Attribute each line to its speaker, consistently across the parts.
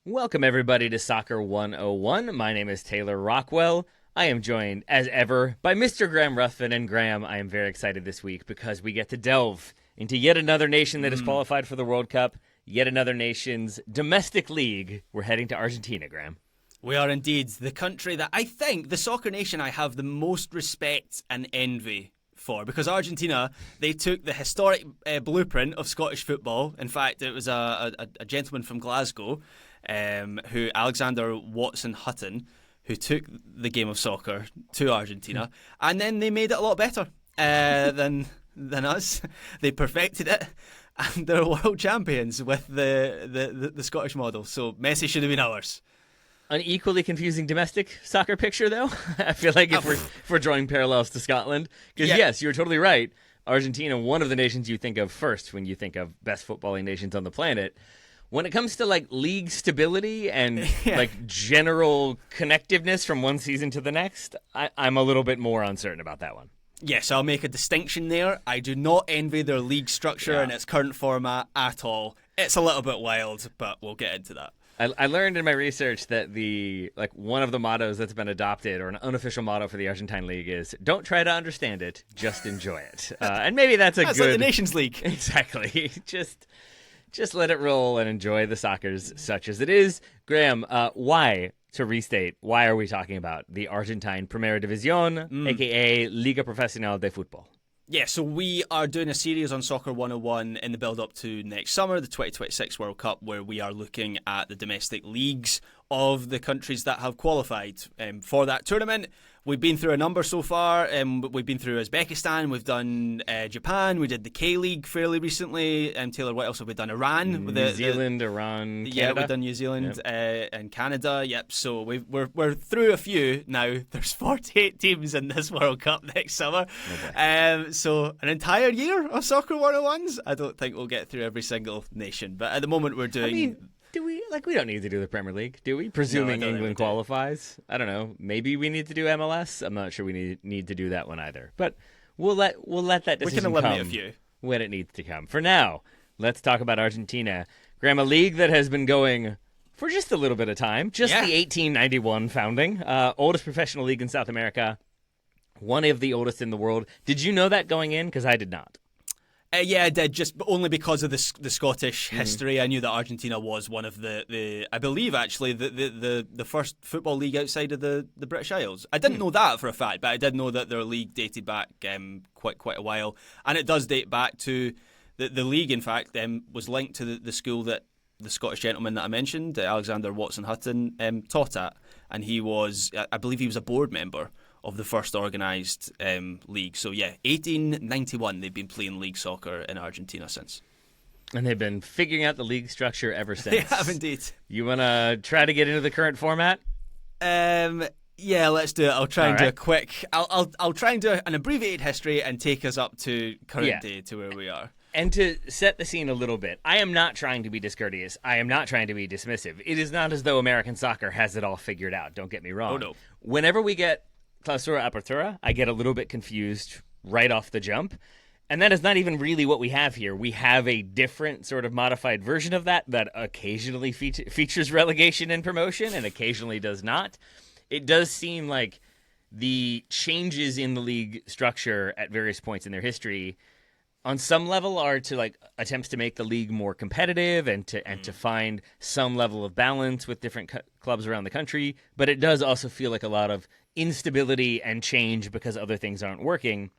Speaker 1: Welcome, everybody, to Soccer 101. My name is Taylor Rockwell. I am joined, as ever, by Mr. Graham Ruthven. And Graham, I am very excited this week because we get to delve into yet another nation that has qualified for the World Cup, yet another nation's domestic league. We're heading to Argentina, Graham.
Speaker 2: We are indeed the country that I think, the soccer nation I have the most respect and envy for, because Argentina, they took the historic blueprint of Scottish football. In fact, it was a gentleman from Glasgow, Alexander Watson Hutton, who took the game of soccer to Argentina, and then they made it a lot better than us. They perfected it, and they're world champions with the Scottish model. So Messi should have been ours.
Speaker 1: An equally confusing domestic soccer picture, though. I feel like if we're drawing parallels to Scotland, because yes, you're totally right. Argentina, one of the nations you think of first when you think of best footballing nations on the planet. When it comes to like league stability and like general connectiveness from one season to the next, I'm a little bit more uncertain about that one.
Speaker 2: Yes, I'll make a distinction there. I do not envy their league structure in its current format at all. It's a little bit wild, but we'll get into that.
Speaker 1: I learned in my research that one of the mottos that's been adopted, or an unofficial motto for the Argentine League, is "Don't try to understand it, just enjoy it." And maybe that's
Speaker 2: good. Like the Nations League.
Speaker 1: Exactly. Just let it roll and enjoy the soccer's such as it is. Graham, to restate, why are we talking about the Argentine Primera División, aka Liga Profesional de Fútbol?
Speaker 2: Yeah, so we are doing a series on Soccer 101 in the build-up to next summer, the 2026 World Cup, where we are looking at the domestic leagues of the countries that have qualified for that tournament. We've been through a number so far. We've been through Uzbekistan, we've done Japan, we did the K-League fairly recently. Taylor, what else have we done? Iran?
Speaker 1: New Zealand, Iran, Canada.
Speaker 2: Yeah, we've done New Zealand and Canada. Yep, so we're through a few now. There's 48 teams in this World Cup next summer. Okay. So an entire year of Soccer 101s. I don't think we'll get through every single nation, but at the moment we're doing...
Speaker 1: we don't need to do the Premier League, do we? Presuming England qualifies. I don't know. Maybe we need to do MLS. I'm not sure we need to do that one either. But we'll let that decision come.
Speaker 2: We can eliminate a few
Speaker 1: when it needs to come. For now, let's talk about Argentina. Graham, a league that has been going for just a little bit of time. Just the 1891 founding. Oldest professional league in South America. One of the oldest in the world. Did you know that going in? Because I did not.
Speaker 2: Yeah, I did, just only because of the Scottish history. I knew that Argentina was one of the I believe actually the first football league outside of the British Isles. I didn't know that for a fact, but I did know that their league dated back quite a while, and it does date back to the league. In fact, was linked to the school that the Scottish gentleman that I mentioned, Alexander Watson Hutton, taught at, and I believe he was a board member of the first organised league. So yeah, 1891 they've been playing league soccer in Argentina since.
Speaker 1: And they've been figuring out the league structure ever since.
Speaker 2: They have indeed.
Speaker 1: You want to try to get into the current format?
Speaker 2: Yeah, let's do it. I'll try and do a quick... I'll try and do an abbreviated history and take us up to current day to where we are.
Speaker 1: And to set the scene a little bit, I am not trying to be discourteous. I am not trying to be dismissive. It is not as though American soccer has it all figured out. Don't get me wrong.
Speaker 2: Oh, no.
Speaker 1: Whenever we get Clausura Apertura, I get a little bit confused right off the jump. And that is not even really what we have here. We have a different sort of modified version of that occasionally features relegation and promotion and occasionally does not. It does seem like the changes in the league structure at various points in their history on some level are to like attempts to make the league more competitive and to find some level of balance with different clubs around the country. But it does also feel like a lot of instability and change because other things aren't working.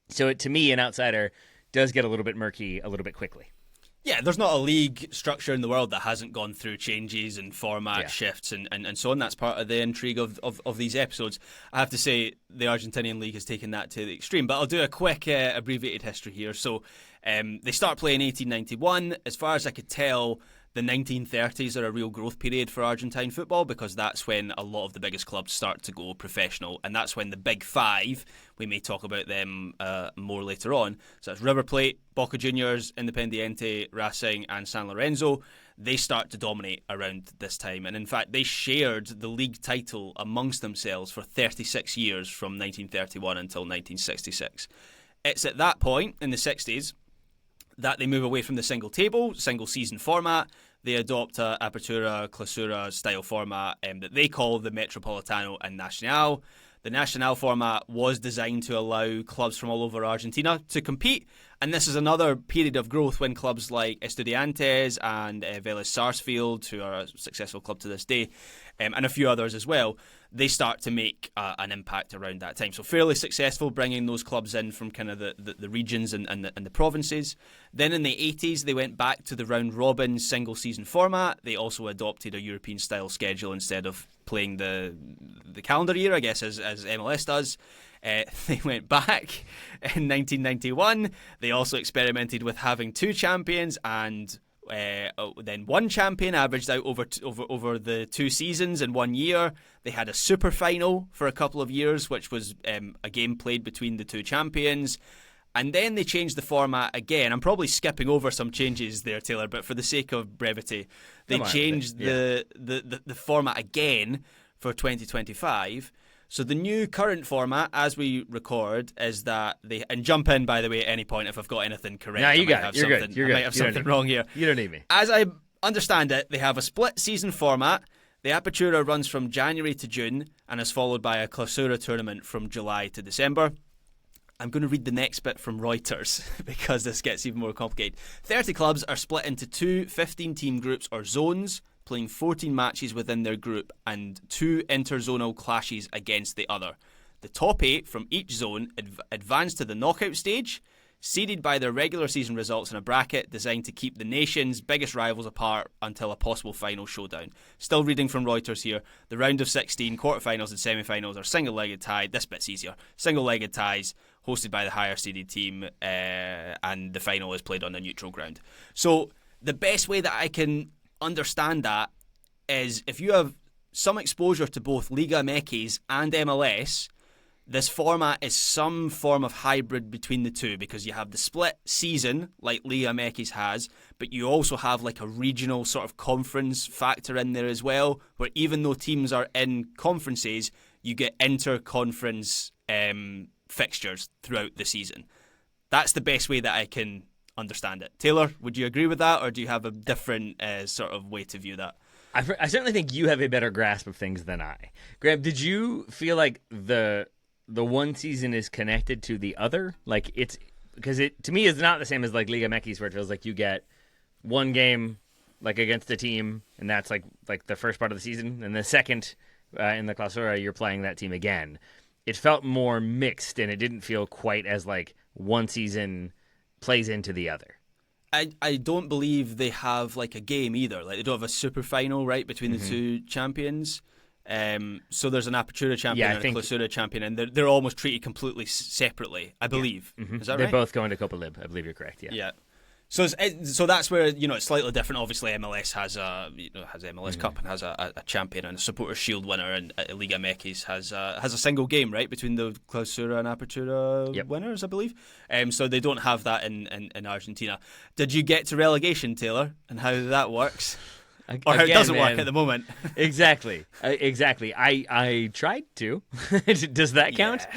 Speaker 1: So it, to me, an outsider, does get a little bit murky a little bit quickly.
Speaker 2: Yeah, there's not a league structure in the world that hasn't gone through changes and format shifts and so on. That's part of the intrigue of these episodes. I have to say the Argentinian league has taken that to the extreme, but I'll do a quick abbreviated history here. So they start playing 1891. As far as I could tell, the 1930s are a real growth period for Argentine football because that's when a lot of the biggest clubs start to go professional, and that's when the big five, we may talk about them more later on, so that's River Plate, Boca Juniors, Independiente, Racing and San Lorenzo. They start to dominate around this time, and in fact they shared the league title amongst themselves for 36 years from 1931 until 1966. It's at that point in the 60s that they move away from the single table, single season format. they adopt a Apertura Clausura style format that they call the Metropolitano and Nacional. The Nacional format was designed to allow clubs from all over Argentina to compete, and this is another period of growth when clubs like Estudiantes and Vélez Sarsfield, who are a successful club to this day, and a few others as well, they start to make an impact around that time. So fairly successful bringing those clubs in from kind of the regions and the provinces. Then in the 80s, they went back to the round-robin single-season format. They also adopted a European-style schedule instead of playing the calendar year, I guess, as MLS does. They went back in 1991. They also experimented with having 2 champions and then 1 champion averaged out over the 2 seasons in 1 year. They had a super final for a couple of years, which was a game played between the 2 champions. And then they changed the format again. I'm probably skipping over some changes there, Taylor, but for the sake of brevity, they changed the format again for 2025. So the new current format, as we record, is that and jump in, by the way, at any point if I've got anything correct.
Speaker 1: No, you got it. You're good.
Speaker 2: I might have something wrong here.
Speaker 1: You don't need me.
Speaker 2: As I understand it, they have a split season format. The Apertura runs from January to June and is followed by a Clausura tournament from July to December. I'm going to read the next bit from Reuters because this gets even more complicated. 30 clubs are split into 2 15-team groups or zones, playing 14 matches within their group and 2 interzonal clashes against the other. The top 8 from each zone advance to the knockout stage, seeded by their regular season results in a bracket designed to keep the nation's biggest rivals apart until a possible final showdown. Still reading from Reuters here. The round of 16, quarterfinals and semi-finals are single-legged tie. This bit's easier. Single-legged ties hosted by the higher seeded team, and the final is played on a neutral ground. So the best way that I can understand that is if you have some exposure to both Liga MX and MLS, this format is some form of hybrid between the two, because you have the split season like Liga MX has, but you also have like a regional sort of conference factor in there as well, where even though teams are in conferences, you get inter-conference fixtures throughout the season. That's the best way that I can understand it. Taylor, would you agree with that, or do you have a different sort of way to view that?
Speaker 1: I certainly think you have a better grasp of things than I. Graham, did you feel like the one season is connected to the other? Like it's because it to me is not the same as like Liga MX, where it feels like you get one game like against a team, and that's like the first part of the season, and the second in the Clausura you're playing that team again. It felt more mixed, and it didn't feel quite as like one season plays into the other.
Speaker 2: I don't believe they have like a game either. Like they don't have a super final right between the 2 champions. So there's an Apertura champion and a Clausura champion, and they're almost treated completely separately, I believe. Yeah. Is that right?
Speaker 1: They're both going to Copa Lib. I believe you're correct. Yeah.
Speaker 2: Yeah. So that's where it's slightly different. Obviously, MLS has has MLS Cup and has a champion and a Supporters Shield winner, and Liga MX has a single game right between the Clausura and Apertura winners, I believe. So they don't have that in Argentina. Did you get to relegation, Taylor, and how that works? Or how it doesn't work at the moment.
Speaker 1: Exactly. I tried to. Does that count?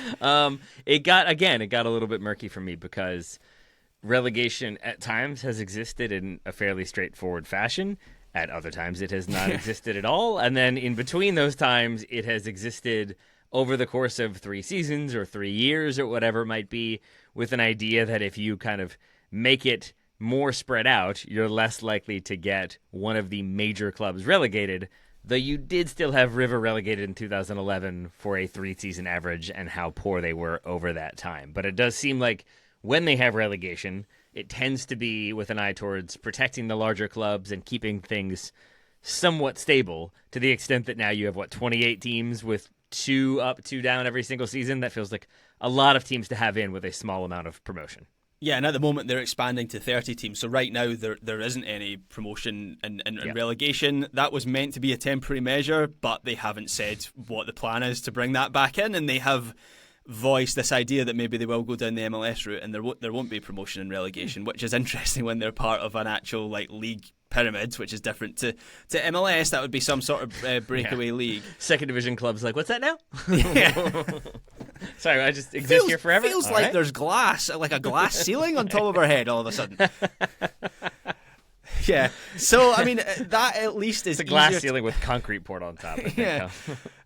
Speaker 1: It got a little bit murky for me because relegation at times has existed in a fairly straightforward fashion. At other times it has not existed at all. And then in between those times it has existed over the course of 3 seasons or 3 years or whatever it might be, with an idea that if you kind of make it more spread out, you're less likely to get one of the major clubs relegated, though you did still have River relegated in 2011 for a 3-season average and how poor they were over that time. But it does seem like when they have relegation, it tends to be with an eye towards protecting the larger clubs and keeping things somewhat stable, to the extent that now you have, 28 teams with 2 up, 2 down every single season. That feels like a lot of teams to have in with a small amount of promotion.
Speaker 2: Yeah, and at the moment they're expanding to 30 teams. So right now there isn't any promotion and relegation. That was meant to be a temporary measure, but they haven't said what the plan is to bring that back in, and they have voiced this idea that maybe they will go down the MLS route and there won't be promotion and relegation, which is interesting when they're part of an actual like league pyramid, which is different to MLS. That would be some sort of breakaway league.
Speaker 1: Second division clubs like, what's that now?
Speaker 2: Yeah.
Speaker 1: Sorry, I just exist here forever?
Speaker 2: Feels like there's glass, like a glass ceiling on top of our head all of a sudden. Yeah. So, I mean, that at least is
Speaker 1: It's a glass
Speaker 2: easier
Speaker 1: ceiling with concrete poured on top. I think,
Speaker 2: Yeah.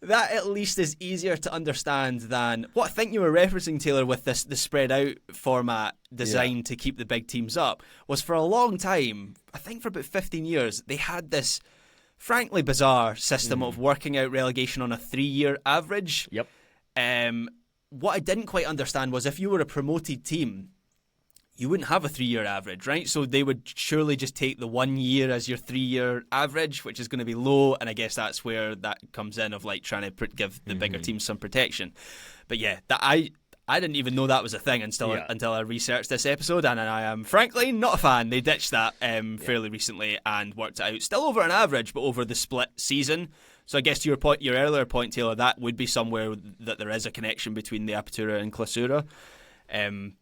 Speaker 2: That at least is easier to understand than what I think you were referencing, Taylor, with the spread out format designed to keep the big teams up, was for a long time, I think for about 15 years, they had this frankly bizarre system of working out relegation on a 3-year average.
Speaker 1: Yep.
Speaker 2: What I didn't quite understand was if you were a promoted team, you wouldn't have a 3-year average, right? So they would surely just take the 1 year as your 3-year average, which is going to be low. And I guess that's where that comes in of like trying to give the bigger teams some protection. But yeah, I didn't even know that was a thing until I researched this episode, and I am frankly not a fan. They ditched that fairly recently and worked it out, still over an average, but over the split season. So I guess to your earlier point, Taylor, that would be somewhere that there is a connection between the Apertura and Clausura.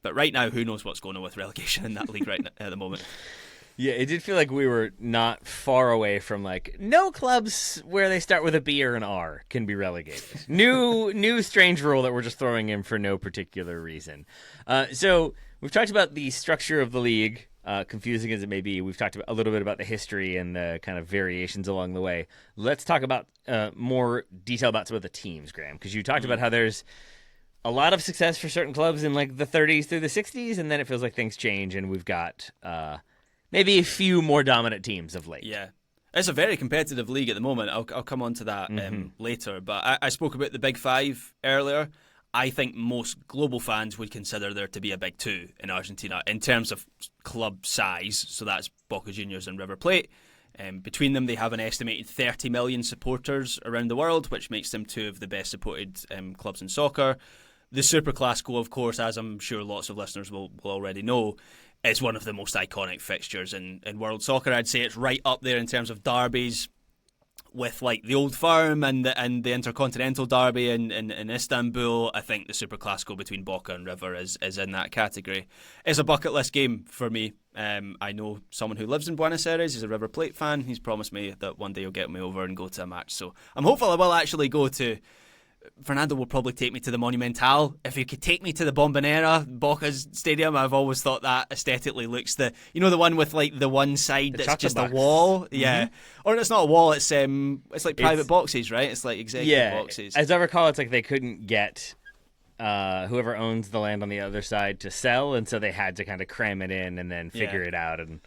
Speaker 2: But right now, who knows what's going on with relegation in that league right now, at the moment.
Speaker 1: Yeah, it did feel like we were not far away from like no clubs where they start with a B or an R can be relegated. New strange rule that we're just throwing in for no particular reason. So we've talked about the structure of the league, confusing as it may be. We've talked a little bit about the history and the kind of variations along the way. Let's talk about more detail about some of the teams, Graham, because you talked about how there's a lot of success for certain clubs in like the 30s through the 60s, and then it feels like things change, and we've got maybe a few more dominant teams of late.
Speaker 2: Yeah. It's a very competitive league at the moment. I'll come on to that later. But I spoke about the Big Five earlier. I think most global fans would consider there to be a Big Two in Argentina in terms of club size. So that's Boca Juniors and River Plate. Between them, they have an estimated 30 million supporters around the world, which makes them two of the best supported clubs in soccer. The Super Classico, of course, as I'm sure lots of listeners will already know, is one of the most iconic fixtures in world soccer. I'd say it's right up there in terms of derbies with like the Old Firm and the Intercontinental Derby in Istanbul. I think the Super Classico between Boca and River is in that category. It's a bucket list game for me. I know someone who lives in Buenos Aires. He's a River Plate fan. He's promised me that one day he'll get me over and go to a match. So I'm hopeful I will actually go to. Fernando will probably take me to the Monumental. If he could take me to the Bombonera, Boca's stadium, I've always thought that aesthetically looks the one with like the one side that's just a wall, or it's not a wall. It's like private boxes, right? It's like executive boxes.
Speaker 1: As I recall, it's like they couldn't get whoever owns the land on the other side to sell, and so they had to kind of cram it in and then figure it out, and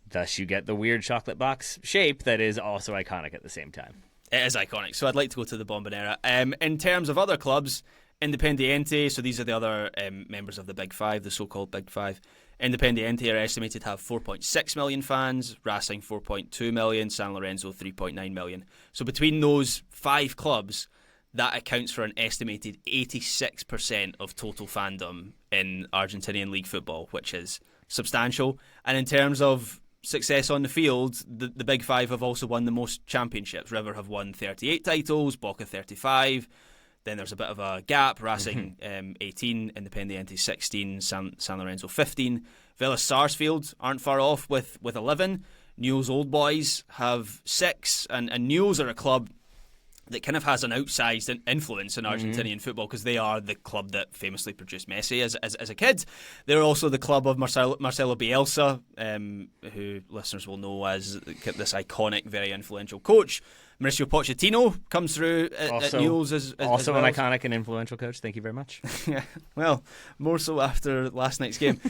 Speaker 1: thus you get the weird chocolate box shape that is also iconic at the same time.
Speaker 2: It is iconic, so I'd like to go to the Bombonera. In terms of other clubs, Independiente, so these are the other members of the Big Five, the so-called Big Five. Independiente are estimated to have 4.6 million fans, Racing 4.2 million, San Lorenzo 3.9 million. So between those 5 clubs, that accounts for an estimated 86% of total fandom in Argentinian league football, which is substantial. And in terms of success on the field, the Big Five have also won the most championships. River have won 38 titles, Boca 35. Then there's a bit of a gap. Racing 18, Independiente 16, San Lorenzo 15. Vélez Sarsfield aren't far off with 11. Newell's Old Boys have 6, and Newell's are a club that kind of has an outsized influence in Argentinian football because they are the club that famously produced Messi as a kid. They're also the club of Marcelo Bielsa, who listeners will know as this iconic, very influential coach. Mauricio Pochettino comes through at Newell's as
Speaker 1: also
Speaker 2: well.
Speaker 1: An iconic and influential coach. Thank you very much.
Speaker 2: Yeah, well, more so after last night's game.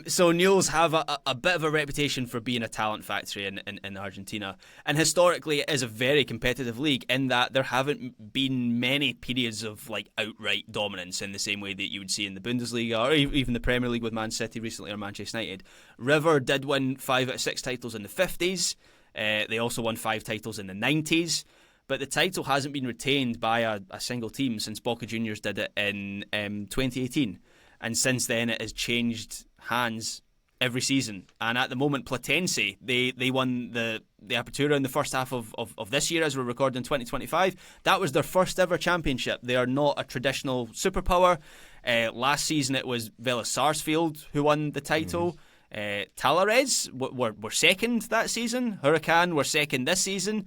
Speaker 2: So Newell's have a bit of a reputation for being a talent factory in Argentina, and historically it is a very competitive league in that there haven't been many periods of like outright dominance in the same way that you would see in the Bundesliga or even the Premier League with Man City recently or Manchester United. River did win 5 out of 6 titles in the 50s. They also won 5 titles in the 90s, but the title hasn't been retained by a single team since Boca Juniors did it in 2018. And since then, it has changed hands every season. And at the moment, Platense, they won the Apertura in the first half of this year as we're recording 2025. That was their first ever championship. They are not a traditional superpower. Last season, it was Vélez Sarsfield who won the title. Talares were second that season. Huracan were second this season.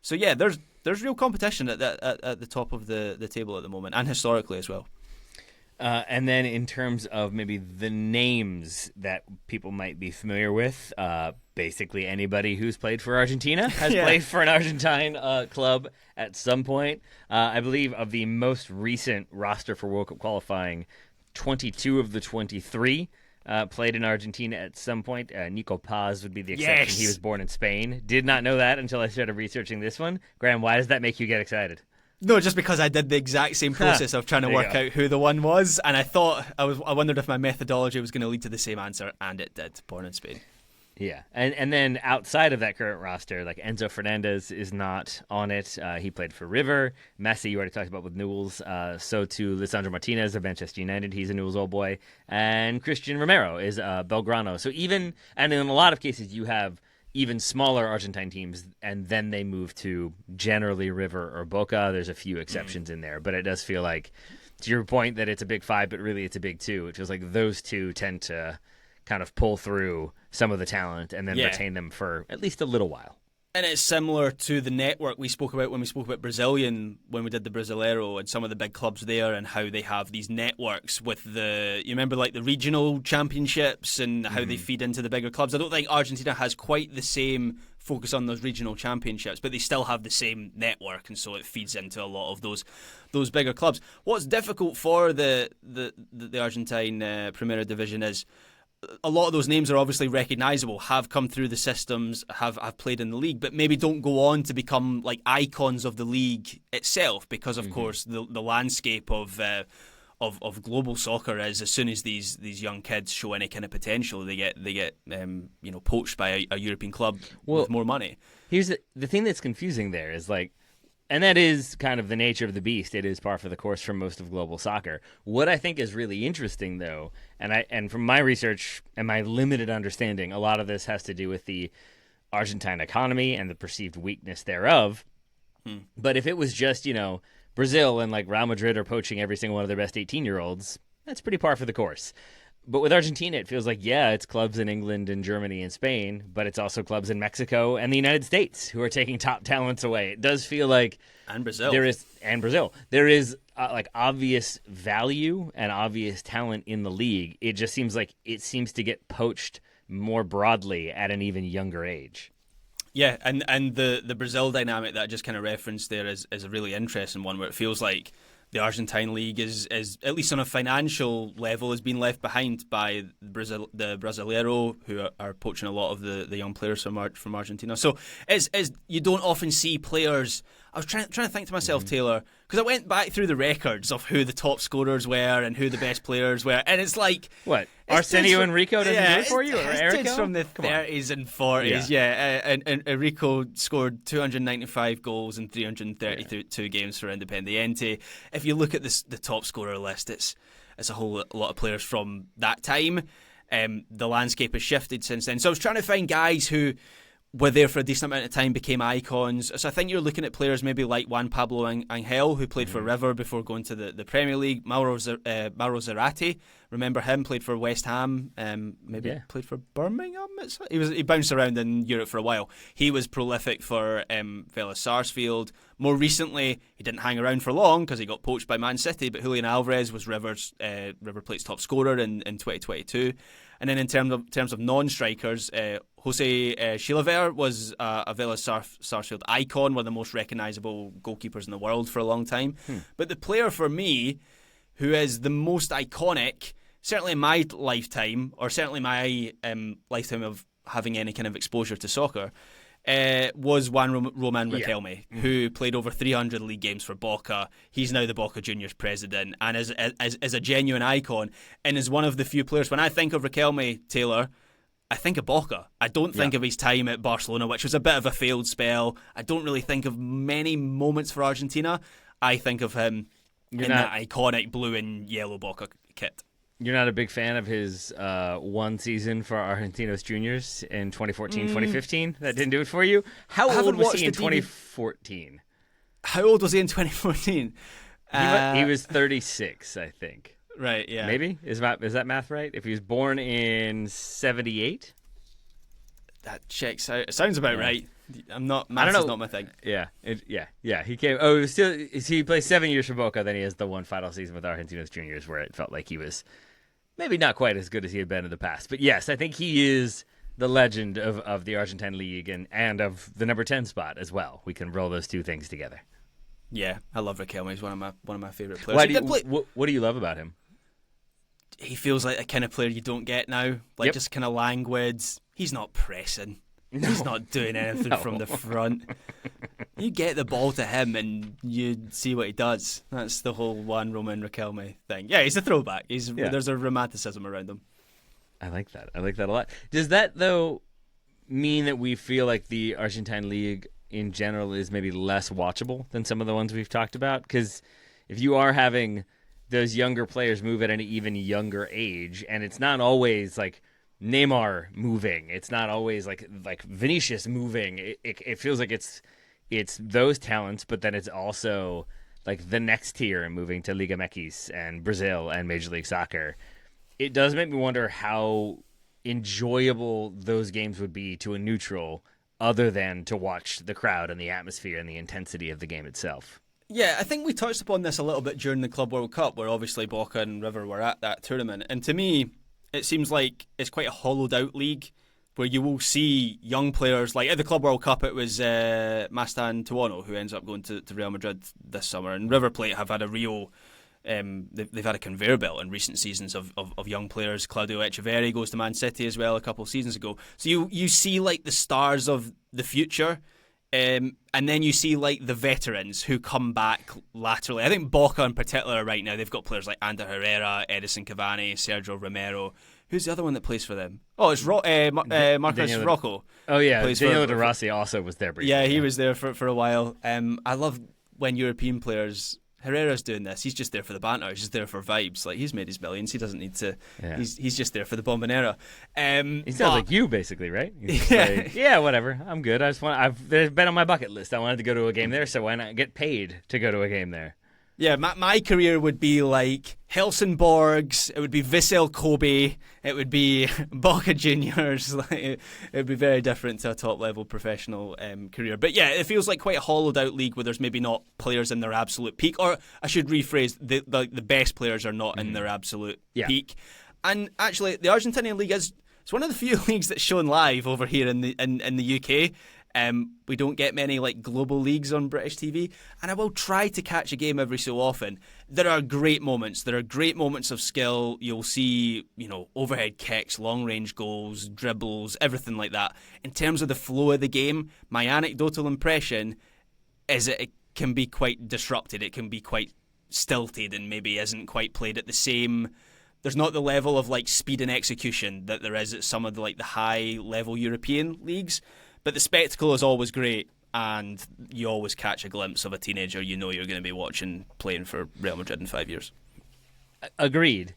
Speaker 2: So yeah, there's real competition at the top of the table at the moment, and historically as well.
Speaker 1: And then in terms of maybe the names that people might be familiar with, basically anybody who's played for Argentina has played for an Argentine club at some point. I believe of the most recent roster for World Cup qualifying, 22 of the 23 played in Argentina at some point. Nico Paz would be the exception.
Speaker 2: Yes.
Speaker 1: He was born in Spain. Did not know that until I started researching this one. Graham, why does that make you get excited?
Speaker 2: No, just because I did the exact same process of trying to work out who the one was, and I wondered if my methodology was going to lead to the same answer, and it did. Born in Spain.
Speaker 1: Yeah, and then outside of that current roster, like Enzo Fernandez is not on it. He played for River. Messi, you already talked about with Newell's. So too, Lisandro Martinez of Manchester United. He's a Newell's old boy. And Christian Romero is Belgrano. So even, and in a lot of cases, you have even smaller Argentine teams, and then they move to generally River or Boca. There's a few exceptions in there, but it does feel like, to your point, that it's a big five, but really it's a big two. It feels like those two tend to kind of pull through some of the talent and then retain them for at least a little while.
Speaker 2: And it's similar to the network we spoke about when we spoke about Brazilian, when we did the Brasileiro and some of the big clubs there, and how they have these networks with you remember like the regional championships and how they feed into the bigger clubs. I don't think Argentina has quite the same focus on those regional championships, but they still have the same network, and so it feeds into a lot of those bigger clubs. What's difficult for the Argentine Primera Division is a lot of those names are obviously recognisable, have come through the systems, have played in the league, but maybe don't go on to become like icons of the league itself, because of course the landscape of global soccer is, as soon as these young kids show any kind of potential, they get poached by a European club with more money.
Speaker 1: Here's the thing that's confusing there is like, and that is kind of the nature of the beast. It is par for the course for most of global soccer. What I think is really interesting, though, and from my research and my limited understanding, a lot of this has to do with the Argentine economy and the perceived weakness thereof. But if it was just, Brazil and like Real Madrid are poaching every single one of their best 18-year-olds, that's pretty par for the course. But with Argentina, it feels like, it's clubs in England and Germany and Spain, but it's also clubs in Mexico and the United States who are taking top talents away. It does feel like...
Speaker 2: And Brazil.
Speaker 1: There is like obvious value and obvious talent in the league. It just seems like it seems to get poached more broadly at an even younger age.
Speaker 2: Yeah, and the Brazil dynamic that I just kind of referenced there is a really interesting one, where it feels like the Argentine league is at least on a financial level, has been left behind by the Brasileiro, who are poaching a lot of the young players from Argentina. So as you don't often see players. I was trying to think to myself, Taylor, because I went back through the records of who the top scorers were and who the best players were, and it's like
Speaker 1: what Arsenio Enrico doesn't do it for you, or Erico?
Speaker 2: It's from the 30s and 40s, and Enrico scored 295 goals in 332 games for Independiente. If you look at the top scorer list, it's a whole lot of players from that time. The landscape has shifted since then, so I was trying to find guys who were there for a decent amount of time, became icons. So I think you're looking at players maybe like Juan Pablo Angel, who played for River before going to the Premier League. Mauro Zarate, remember him, played for West Ham, played for Birmingham. He bounced around in Europe for a while. He was prolific for Vélez Sarsfield. More recently, he didn't hang around for long because he got poached by Man City, but Julian Alvarez was River Plate's top scorer in 2022. And then in terms of non-strikers, Jose Chilavert was a Vélez Sarsfield icon, one of the most recognisable goalkeepers in the world for a long time. But the player for me who is the most iconic, certainly in my lifetime, or certainly my lifetime of having any kind of exposure to soccer, was Juan Roman Riquelme, who played over 300 league games for Boca. He's now the Boca Juniors president, and is a genuine icon, and is one of the few players. When I think of Riquelme, Taylor, I think of Boca. I don't think of his time at Barcelona, which was a bit of a failed spell. I don't really think of many moments for Argentina. I think of him that iconic blue and yellow Boca kit.
Speaker 1: You're not a big fan of his one season for Argentinos Juniors in 2014-2015? That didn't do it for you? How old was he in 2014?
Speaker 2: How old was he in 2014?
Speaker 1: He was 36, I think.
Speaker 2: Right, yeah.
Speaker 1: Maybe? Is that math right? If he was born in 78?
Speaker 2: That checks out. It sounds about right. I'm not. Maths
Speaker 1: I don't know.
Speaker 2: is not my thing.
Speaker 1: Yeah. He came. Oh, he played 7 years for Boca. Then he has the one final season with Argentinos Juniors where it felt like he was maybe not quite as good as he had been in the past. But yes, I think he is the legend of the Argentine League and of the number 10 spot as well. We can roll those two things together.
Speaker 2: Yeah, I love Riquelme. He's one of my favorite players.
Speaker 1: What do you love about him?
Speaker 2: He feels like the kind of player you don't get now. Just kind of languid. He's not pressing. No. He's not doing anything from the front. You get the ball to him and you see what he does. That's the whole Juan Roman Riquelme thing. Yeah, he's a throwback. There's a romanticism around him.
Speaker 1: I like that. I like that a lot. Does that, though, mean that we feel like the Argentine League in general is maybe less watchable than some of the ones we've talked about? Because if you are having those younger players move at an even younger age, and it's not always like Neymar moving, it's not always like Vinicius moving. It feels like it's those talents, but then it's also like the next tier and moving to Liga MX and Brazil and Major League Soccer. It does make me wonder how enjoyable those games would be to a neutral, other than to watch the crowd and the atmosphere and the intensity of the game itself.
Speaker 2: Yeah, I think we touched upon this a little bit during the Club World Cup, where obviously Boca and River were at that tournament. And to me, it seems like it's quite a hollowed out league where you will see young players. Like at the Club World Cup, it was Mastan Tuono who ends up going to Real Madrid this summer. And River Plate have had a real... they've had a conveyor belt in recent seasons of young players. Claudio Echeverri goes to Man City as well a couple of seasons ago. So you see like the stars of the future, and then you see like the veterans who come back laterally. I think Boca in particular right now, they've got players like Ander Herrera, Edison Cavani, Sergio Romero. Who's the other one that plays for them? Oh, it's Marcos Rocco.
Speaker 1: Oh yeah, Daniel De Rossi also was there briefly.
Speaker 2: Yeah, he was there for a while. I love when European players... Herrera's doing this. He's just there for the banter. He's just there for vibes. Like, he's made his millions. He doesn't need to. Yeah. He's just there for the Bombonera.
Speaker 1: He sounds like you, basically, right? Yeah, whatever. I'm good. There's been on my bucket list. I wanted to go to a game there, so why not get paid to go to a game there?
Speaker 2: Yeah, my career would be like Helsingborgs, it would be Vissel Kobe, it would be Boca Juniors. It would be very different to a top-level professional career. But yeah, it feels like quite a hollowed-out league where there's maybe not players in their absolute peak. Or I should rephrase, the best players are not in their absolute peak. And actually, the Argentinian league it's one of the few leagues that's shown live over here in the UK. We don't get many like global leagues on British TV, and I will try to catch a game every so often. There are great moments. There are great moments of skill. You'll see, overhead kicks, long range goals, dribbles, everything like that. In terms of the flow of the game, my anecdotal impression is that it can be quite disrupted. It can be quite stilted and maybe isn't quite played at the same. There's not the level of like speed and execution that there is at some of the high level European leagues. But the spectacle is always great, and you always catch a glimpse of a teenager you're going to be watching playing for Real Madrid in 5 years.
Speaker 1: Agreed.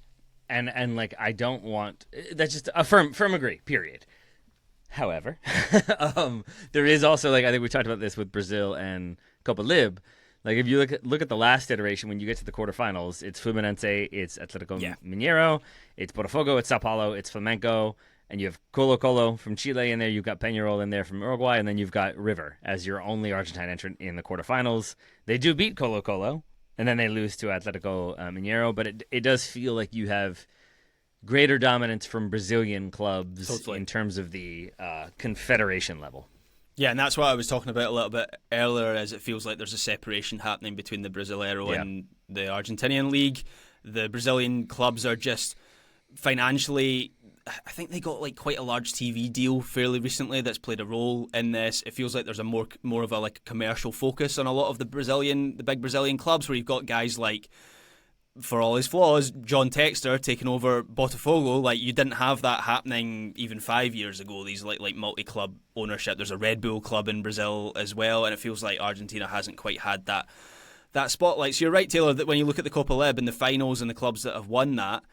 Speaker 1: And like, I don't want... That's just a firm agree, period. However, there is also, like, I think we talked about this with Brazil and Copa Lib. Like, if you look at the last iteration, when you get to the quarterfinals, it's Fluminense, it's Atletico Mineiro, it's Botafogo, it's Sao Paulo, it's Flamengo, and you have Colo-Colo from Chile in there, you've got Peñarol in there from Uruguay, and then you've got River as your only Argentine entrant in the quarterfinals. They do beat Colo-Colo, and then they lose to Atletico Mineiro, but it does feel like you have greater dominance from Brazilian clubs in terms of the confederation level.
Speaker 2: Yeah, and that's what I was talking about a little bit earlier, as it feels like there's a separation happening between the Brasileiro and the Argentinian league. The Brazilian clubs are just financially... I think they got like quite a large TV deal fairly recently that's played a role in this. It feels like there's a more of a like commercial focus on a lot of the big Brazilian clubs, where you've got guys like, for all his flaws, John Textor taking over Botafogo. Like, you didn't have that happening even 5 years ago. These like multi-club ownership. There's a Red Bull club in Brazil as well, and it feels like Argentina hasn't quite had that spotlight. So you're right, Taylor, that when you look at the Copa Lib and the finals and the clubs that have won that,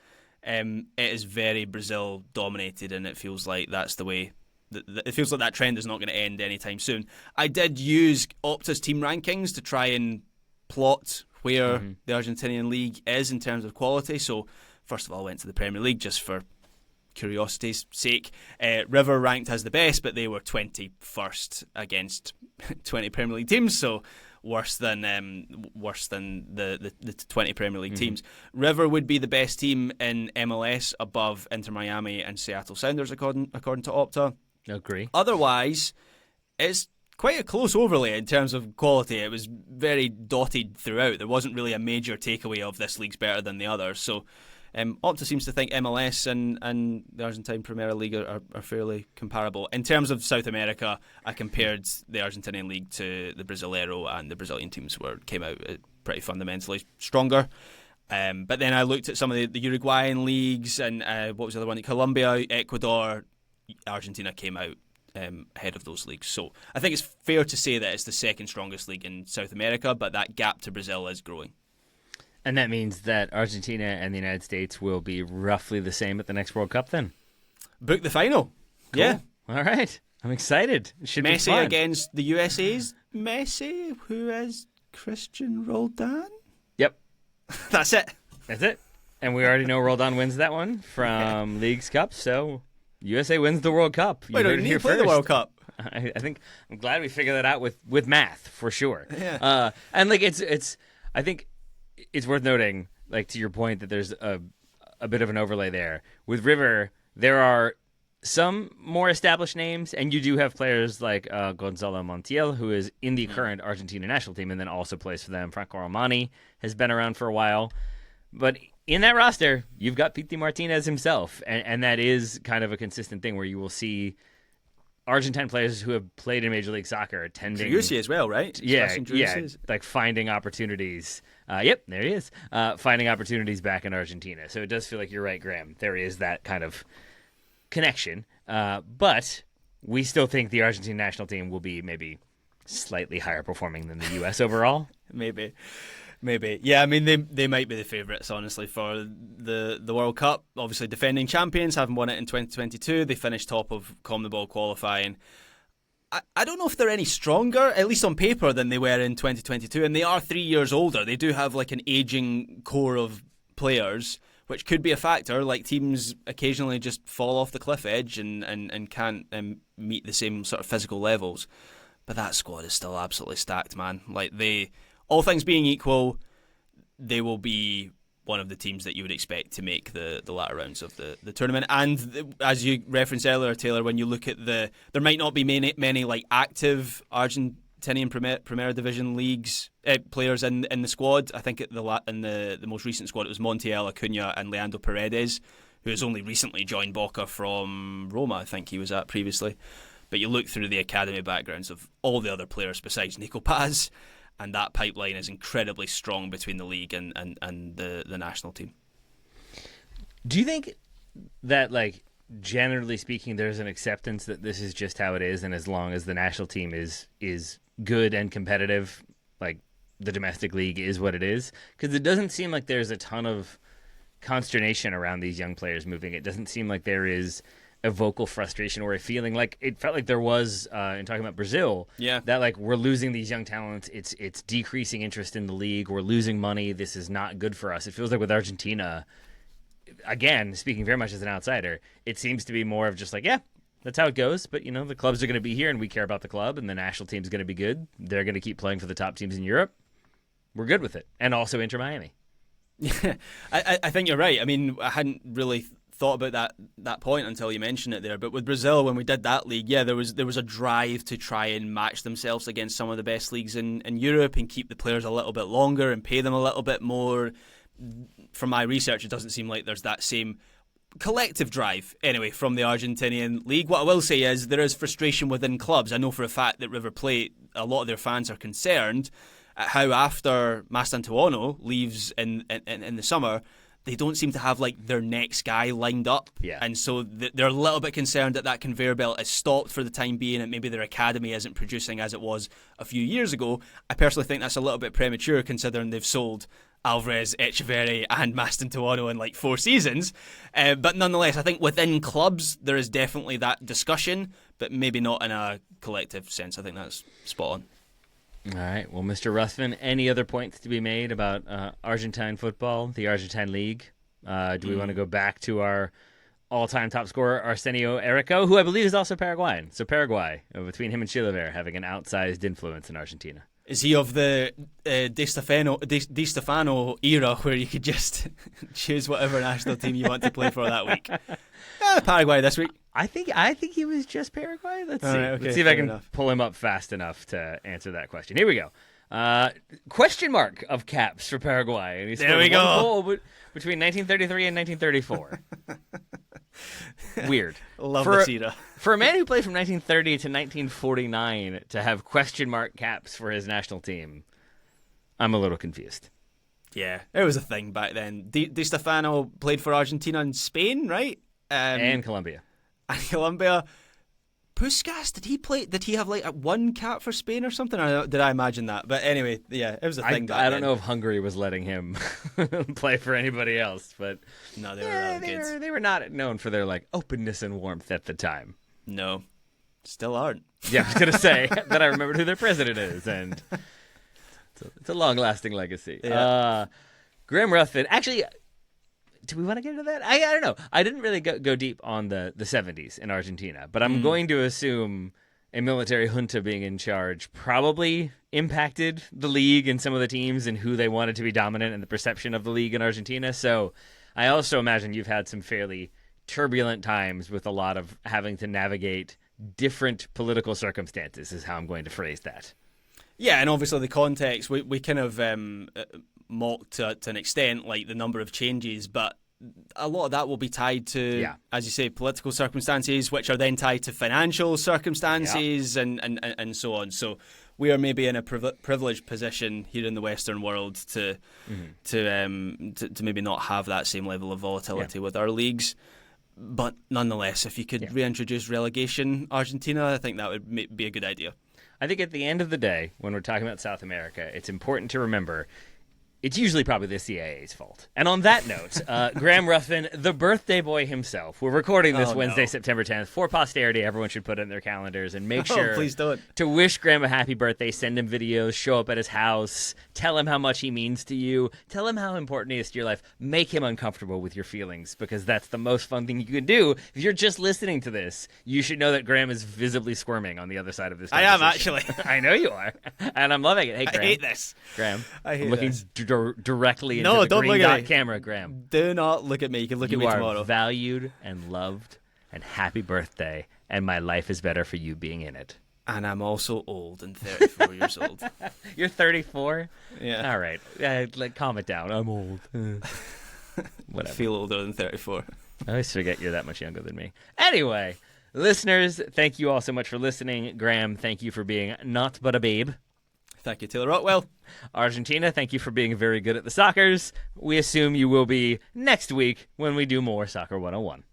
Speaker 2: it is very Brazil dominated, and it feels like that's the way. It feels like that trend is not going to end anytime soon. I did use Opta's team rankings to try and plot where the Argentinian league is in terms of quality. So first of all, I went to the Premier League just for curiosity's sake. River ranked as the best, but they were 21st against 20 Premier League teams, so worse than the 20 Premier League teams. River would be the best team in MLS above Inter Miami and Seattle Sounders, according to Opta.
Speaker 1: Agree.
Speaker 2: Otherwise, it's quite a close overlay in terms of quality. It was very dotted throughout. There wasn't really a major takeaway of this league's better than the others. So Opta seems to think MLS and the Argentine Premier League are fairly comparable. In terms of South America, I compared the Argentinian league to the Brasileiro, and the Brazilian teams came out pretty fundamentally stronger. But then I looked at some of the Uruguayan leagues, and what was the other one? Colombia, Ecuador, Argentina came out ahead of those leagues. So I think it's fair to say that it's the second strongest league in South America, but that gap to Brazil is growing.
Speaker 1: And that means that Argentina and the United States will be roughly the same at the next World Cup then?
Speaker 2: Book the final.
Speaker 1: Cool.
Speaker 2: Yeah.
Speaker 1: All right. I'm excited. It should
Speaker 2: Messi
Speaker 1: be fun.
Speaker 2: against the USA's Messi, who is Christian Roldan.
Speaker 1: Yep.
Speaker 2: That's it.
Speaker 1: That's it. And we already know Roldan wins that one from Leagues Cup, so USA wins the World Cup.
Speaker 2: Wait, don't you need to play the World Cup?
Speaker 1: I think I'm glad we figured that out with math for sure.
Speaker 2: Yeah.
Speaker 1: And like it's I think it's worth noting, like to your point, that there's a bit of an overlay there. With River, there are some more established names, and you do have players like Gonzalo Montiel, who is in the current Argentina national team and then also plays for them. Franco Armani has been around for a while. But in that roster, you've got Pity Martinez himself, and that is kind of a consistent thing where you will see Argentine players who have played in Major League Soccer attending.
Speaker 2: Driussi as well, right?
Speaker 1: Yeah, like finding opportunities. Yep, there he is. Finding opportunities back in Argentina. So it does feel like you're right, Graham. There is that kind of connection. But we still think the Argentine national team will be maybe slightly higher performing than the U.S. overall.
Speaker 2: Maybe. Yeah, I mean, they might be the favourites, honestly, for the World Cup. Obviously, defending champions, having won it in 2022. They finished top of CONMEBOL qualifying. I don't know if they're any stronger, at least on paper, than they were in 2022. And they are 3 years older. They do have like an ageing core of players, which could be a factor. Like teams occasionally just fall off the cliff edge and can't meet the same sort of physical levels. But that squad is still absolutely stacked, man. Like all things being equal, they will be one of the teams that you would expect to make the latter rounds of the tournament. And as you referenced earlier, Taylor, when you look at there might not be many like active Argentinian Primera Division leagues players in the squad. I think in the most recent squad it was Montiel, Acuna, and Leandro Paredes, who has only recently joined Boca from Roma. I think he was at previously. But you look through the academy backgrounds of all the other players besides Nico Paz, and that pipeline is incredibly strong between the league and the national team.
Speaker 1: Do you think that, like, generally speaking, there's an acceptance that this is just how it is, and as long as the national team is good and competitive, like, the domestic league is what it is? Because it doesn't seem like there's a ton of consternation around these young players moving. It doesn't seem like there is a vocal frustration or a feeling like it felt like there was in talking about Brazil.
Speaker 2: Yeah.
Speaker 1: That like we're losing these young talents. It's decreasing interest in the league. We're losing money. This is not good for us. It feels like with Argentina, again, speaking very much as an outsider, it seems to be more of just like, yeah, that's how it goes. But, you know, the clubs are going to be here and we care about the club, and the national team's going to be good. They're going to keep playing for the top teams in Europe. We're good with it. And also Inter Miami.
Speaker 2: Yeah, I think you're right. I mean, I hadn't really thought about that point until you mentioned it there. But with Brazil, when we did that league, yeah, there was a drive to try and match themselves against some of the best leagues in Europe and keep the players a little bit longer and pay them a little bit more. From my research, it doesn't seem like there's that same collective drive, anyway, from the Argentinian league. What I will say is there is frustration within clubs. I know for a fact that River Plate, a lot of their fans are concerned at how after Mastantuono leaves in the summer, they don't seem to have like their next guy lined up.
Speaker 1: Yeah.
Speaker 2: And so they're a little bit concerned that conveyor belt is stopped for the time being, and maybe their academy isn't producing as it was a few years ago. I personally think that's a little bit premature considering they've sold Alvarez, Echeverri and Mastantuono in like 4 seasons. But nonetheless, I think within clubs there is definitely that discussion, but maybe not in a collective sense. I think that's spot on.
Speaker 1: All right. Well, Mr. Ruthven, any other points to be made about Argentine football, the Argentine League? Do we want to go back to our all-time top scorer Arsenio Erico, who I believe is also Paraguayan. So Paraguay, between him and Chilavert, having an outsized influence in Argentina.
Speaker 2: Is he of the Di Stefano era where you could just choose whatever national team you want to play for that week? Paraguay this week.
Speaker 1: I think he was just Paraguay. Let's see.
Speaker 2: Right, okay,
Speaker 1: Let's see if I can pull him up fast enough to answer that question. Here we go. Question mark of caps for Paraguay. And he
Speaker 2: there we go.
Speaker 1: Goal between 1933 and 1934. Weird.
Speaker 2: Love this era.
Speaker 1: For a man who played from 1930 to 1949 to have question mark caps for his national team, I'm a little confused.
Speaker 2: Yeah, it was a thing back then. Di Stefano played for Argentina and Spain, right?
Speaker 1: And Colombia.
Speaker 2: And Colombia. Puskas, did he have like one cap for Spain or something? Or did I imagine that? But anyway, yeah, it was a thing back then.
Speaker 1: I don't know if Hungary was letting him play for anybody else, but
Speaker 2: no, they
Speaker 1: were not known for their like openness and warmth at the time.
Speaker 2: No, still aren't.
Speaker 1: Yeah, I was gonna say that I remembered who their president is, and it's a long-lasting legacy.
Speaker 2: Yeah.
Speaker 1: Graham Ruthven, actually. Do we want to get into that? I don't know. I didn't really go deep on the 70s in Argentina, but I'm going to assume a military junta being in charge probably impacted the league and some of the teams and who they wanted to be dominant and the perception of the league in Argentina. So I also imagine you've had some fairly turbulent times with a lot of having to navigate different political circumstances is how I'm going to phrase that.
Speaker 2: Yeah, and obviously the context, we kind of mocked to an extent, like the number of changes, but a lot of that will be tied to, as you say, political circumstances, which are then tied to financial circumstances and so on. So we are maybe in a privileged position here in the Western world to maybe not have that same level of volatility with our leagues. But nonetheless, if you could reintroduce relegation Argentina, I think that would be a good idea.
Speaker 1: I think at the end of the day, when we're talking about South America, it's important to remember it's usually probably the CIA's fault. And on that note, Graham Ruthven, the birthday boy himself, we're recording this Wednesday, September 10th. For posterity, everyone should put it in their calendars and make sure
Speaker 2: please don't.
Speaker 1: To wish Graham a happy birthday, send him videos, show up at his house, tell him how much he means to you, tell him how important he is to your life, make him uncomfortable with your feelings, because that's the most fun thing you can do. If you're just listening to this, you should know that Graham is visibly squirming on the other side of this conversation.
Speaker 2: I am, actually.
Speaker 1: I know you are. And I'm loving it. Hey, Graham.
Speaker 2: I hate this.
Speaker 1: Graham,
Speaker 2: I hate
Speaker 1: I'm looking
Speaker 2: this.
Speaker 1: Directly into the green dot camera, Graham.
Speaker 2: Do not look at me. You can look at me tomorrow.
Speaker 1: You are valued and loved, and happy birthday, and my life is better for you being in it.
Speaker 2: And I'm also old and 34 years old.
Speaker 1: You're 34?
Speaker 2: Yeah.
Speaker 1: All right. Calm it down. I'm old. Whatever.
Speaker 2: I feel older than 34.
Speaker 1: I always forget you're that much younger than me. Anyway, listeners, thank you all so much for listening. Graham, thank you for being not but a babe.
Speaker 2: Thank you, Taylor Rockwell.
Speaker 1: Argentina, thank you for being very good at the soccers. We assume you will be next week when we do more Soccer 101.